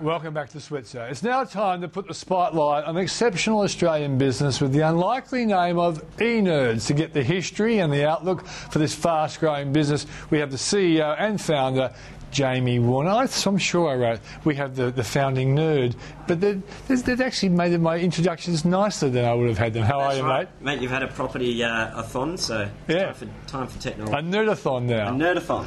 Welcome back to Switzer. It's now time to put the spotlight on an exceptional Australian business with the unlikely name of eNerds. To get the history and the outlook for this fast-growing business, we have the CEO and founder, Jamie Warner. I'm sure I wrote, we have the founding nerd, but they've actually made my introductions nicer than I would have had them. How are you, right, mate? Mate, you've had a property-a-thon, so it's time for technology. A nerdathon now. A nerdathon.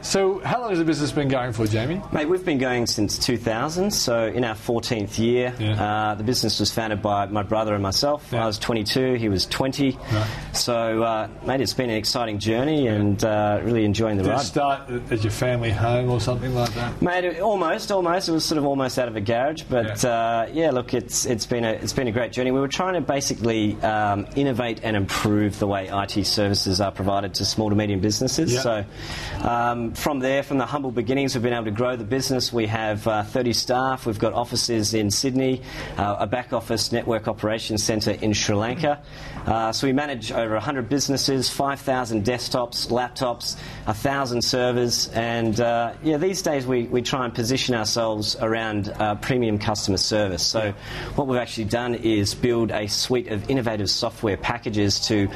So how long has the business been going for, Jamie? Mate, we've been going since 2000, so in our 14th year. Yeah. The business was founded by my brother and myself. Yeah. I was 22, he was 20. Right. So, mate, it's been an exciting journey and really enjoying the Did ride. it start at your family home or something like that? Mate, almost. It was sort of almost out of a garage, but look, it's been a great journey. We were trying to basically innovate and improve the way IT services are provided to small to medium businesses. Yeah. So from the humble beginnings, we've been able to grow the business. We have 30 staff. We've got offices in Sydney, a back office network operations centre in Sri Lanka. So we manage over 100 businesses, 5,000 desktops, laptops, 1,000 servers, and these days we try and position ourselves around premium customer service. So what we've actually done is build a suite of innovative software packages to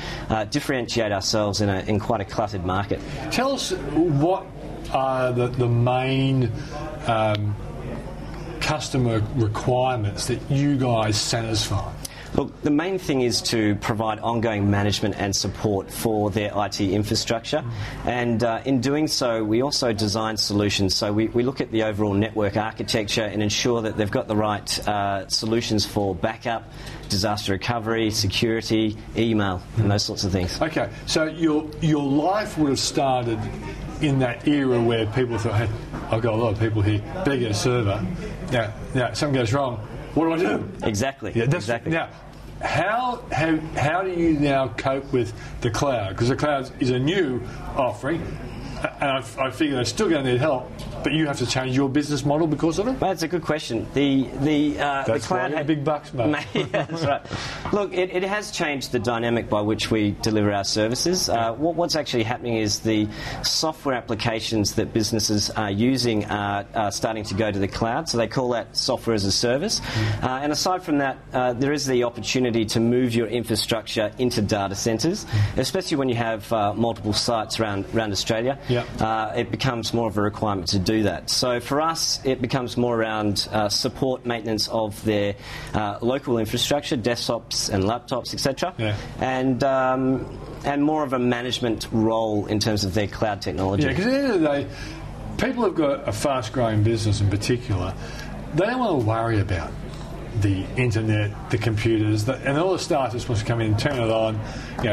differentiate ourselves in quite a cluttered market. Tell us what are the main customer requirements that you guys satisfy? Look, the main thing is to provide ongoing management and support for their IT infrastructure. And in doing so, we also design solutions. So we look at the overall network architecture and ensure that they've got the right solutions for backup, disaster recovery, security, email, and those sorts of things. Okay, so your life would have started in that era where people thought, hey, I've got a lot of people here, better get a server. Now something goes wrong, what do I do? Exactly. Yeah, exactly. Now, how do you now cope with the cloud? Because the cloud is a new offering, and I figure they're still going to need help, but you have to change your business model because of it? Well, that's a good question. The cloud had big bucks, mate. Yeah, that's right. Look, it has changed the dynamic by which we deliver our services. What's actually happening is the software applications that businesses are using are starting to go to the cloud, so they call that software as a service. And aside from that, there is the opportunity to move your infrastructure into data centres, especially when you have multiple sites around Australia. Yeah. It becomes more of a requirement to do that. So for us, it becomes more around support, maintenance of their local infrastructure, desktops and laptops, etc. Yeah. And more of a management role in terms of their cloud technology. Yeah, because at the end of the day, people have got a fast-growing business in particular. They don't want to worry about the internet, the computers, and all the staff just wants to come in, turn it on,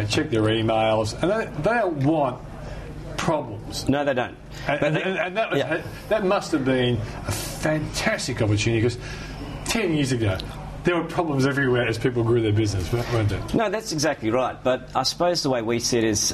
check their emails, and they don't want problems. No, they don't. And that must have been a fantastic opportunity, because 10 years ago there were problems everywhere as people grew their business, weren't there? No, that's exactly right. But I suppose the way we see it is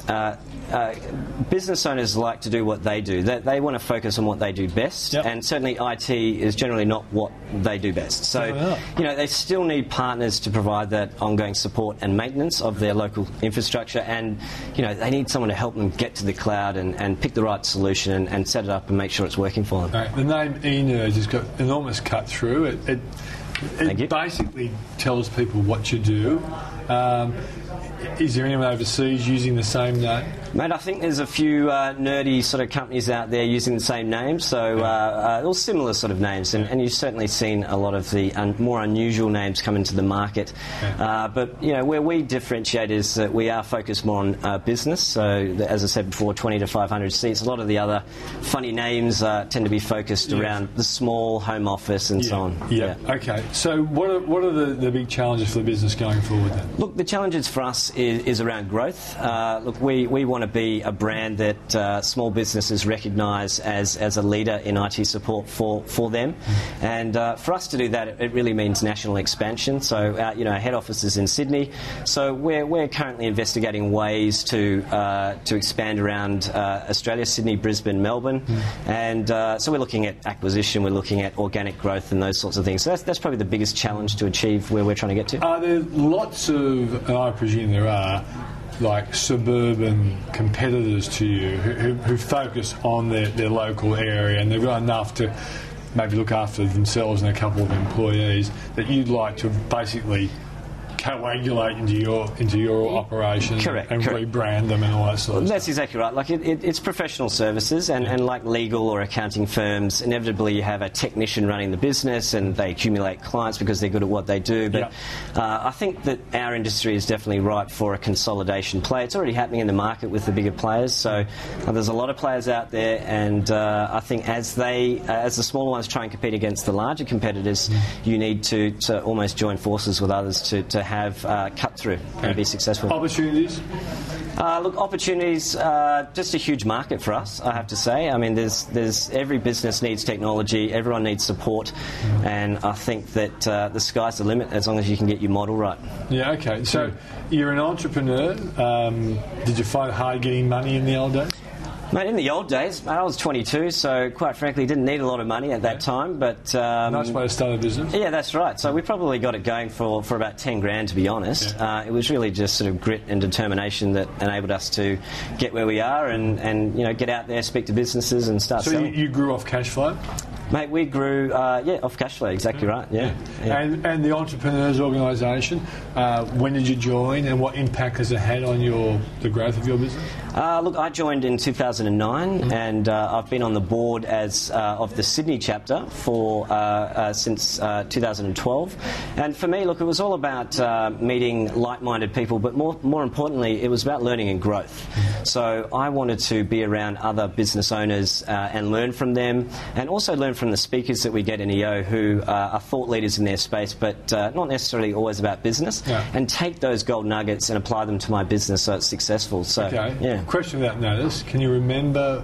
business owners like to do what they do. They want to focus on what they do best, and certainly IT is generally not what they do best. So, they still need partners to provide that ongoing support and maintenance of their local infrastructure, and, they need someone to help them get to the cloud and pick the right solution and set it up and make sure it's working for them. Right. The name eNerds has got enormous cut through. It basically tells people what you do. Is there anyone overseas using the same name? Mate, I think there's a few nerdy sort of companies out there using the same name, so all similar sort of names, and you've certainly seen a lot of the more unusual names come into the market. But where we differentiate is that we are focused more on business. So, as I said before, 20 to 500 seats. A lot of the other funny names tend to be focused around the small home office and so on. Yeah. Okay. So, what are the big challenges for the business going forward then? Look, the challenges for us is around growth. Look, we want to be a brand that small businesses recognise as a leader in IT support for them, and for us to do that, it really means national expansion. So our head office is in Sydney, so we're currently investigating ways to expand around Australia, Sydney, Brisbane, Melbourne, and so we're looking at acquisition, we're looking at organic growth and those sorts of things. So that's probably the biggest challenge to achieve where we're trying to get to. Are there lots of, and I presume there are, like suburban competitors to you who focus on their local area, and they've got enough to maybe look after themselves and a couple of employees, that you'd like to basically coagulate into your operation Correct. Rebrand them and all that sort of That's stuff. exactly right. Like it's professional services, and like legal or accounting firms, inevitably you have a technician running the business and they accumulate clients because they're good at what they do. But I think that our industry is definitely ripe for a consolidation play. It's already happening in the market with the bigger players. So there's a lot of players out there, and I think as the smaller ones try and compete against the larger competitors, you need to almost join forces with others to have cut through and be successful. Opportunities? Look, opportunities, just a huge market for us, I have to say. I mean, there's every business needs technology, everyone needs support, and I think that the sky's the limit as long as you can get your model right. Yeah, okay. So you're an entrepreneur. Did you find it hard getting money in the old days? Mate, in the old days, I was 22, so quite frankly didn't need a lot of money at that time. But nice way to start a business. Yeah, that's right. So we probably got it going for about 10 grand, to be honest. Yeah. It was really just sort of grit and determination that enabled us to get where we are and get out there, speak to businesses and start selling. So you grew off cash flow? Mate, we grew, off cash flow, exactly right, yeah. And the Entrepreneurs Organisation, when did you join and what impact has it had on the growth of your business? Look, I joined in 2009 and I've been on the board of the Sydney chapter since 2012. And for me, look, it was all about meeting like-minded people, but more importantly, it was about learning and growth. So I wanted to be around other business owners and learn from them, and also learn from the speakers that we get in EO who are thought leaders in their space, but not necessarily always about business, and take those gold nuggets and apply them to my business so it's successful. So, Question without notice. Can you remember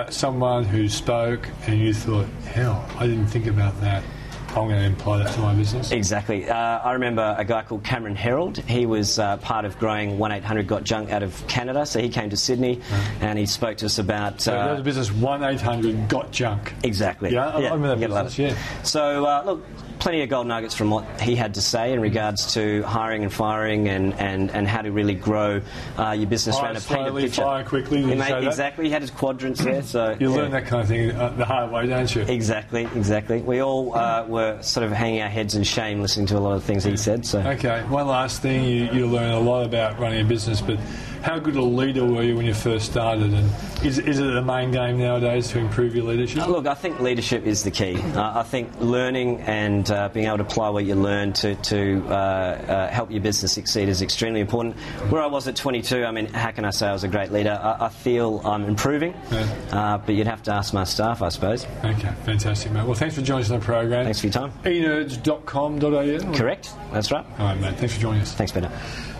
someone who spoke and you thought, hell, I didn't think about that. I'm going to apply that to my business? Exactly. I remember a guy called Cameron Herold. He was part of growing 1-800-GOT-JUNK out of Canada. So he came to Sydney and he spoke to us about... So there's a business, 1-800-GOT-JUNK. Exactly. Yeah, I remember that business, yeah. So, look, plenty of gold nuggets from what he had to say in regards to hiring and firing and how to really grow your business around a painted picture. Fire quickly. Exactly. He had his quadrants there. So you learn that kind of thing the hard way, don't you? Exactly. We all were sort of hanging our heads in shame listening to a lot of things he said. So. Okay, one last thing. You learn a lot about running a business, but how good a leader were you when you first started? And is it the main game nowadays to improve your leadership? Look, I think leadership is the key. I think learning and being able to apply what you learn to help your business succeed is extremely important. Where I was at 22, I mean, how can I say I was a great leader? I feel I'm improving, but you'd have to ask my staff, I suppose. Okay, fantastic, mate. Well, thanks for joining us on the program. Thanks for your time. eNerds.com.au? Correct, that's right. All right, mate. Thanks for joining us. Thanks, Peter.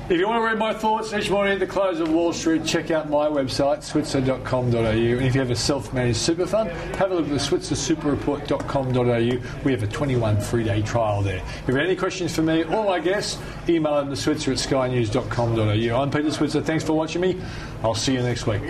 If you want to read my thoughts each morning at the close of Wall Street, check out my website, switzer.com.au. And if you have a self-managed super fund, have a look at the switzersuperreport.com.au. We have a 21 free-day trial there. If you have any questions for me or my guests, email them to switzer@skynews.com.au. I'm Peter Switzer. Thanks for watching me. I'll see you next week.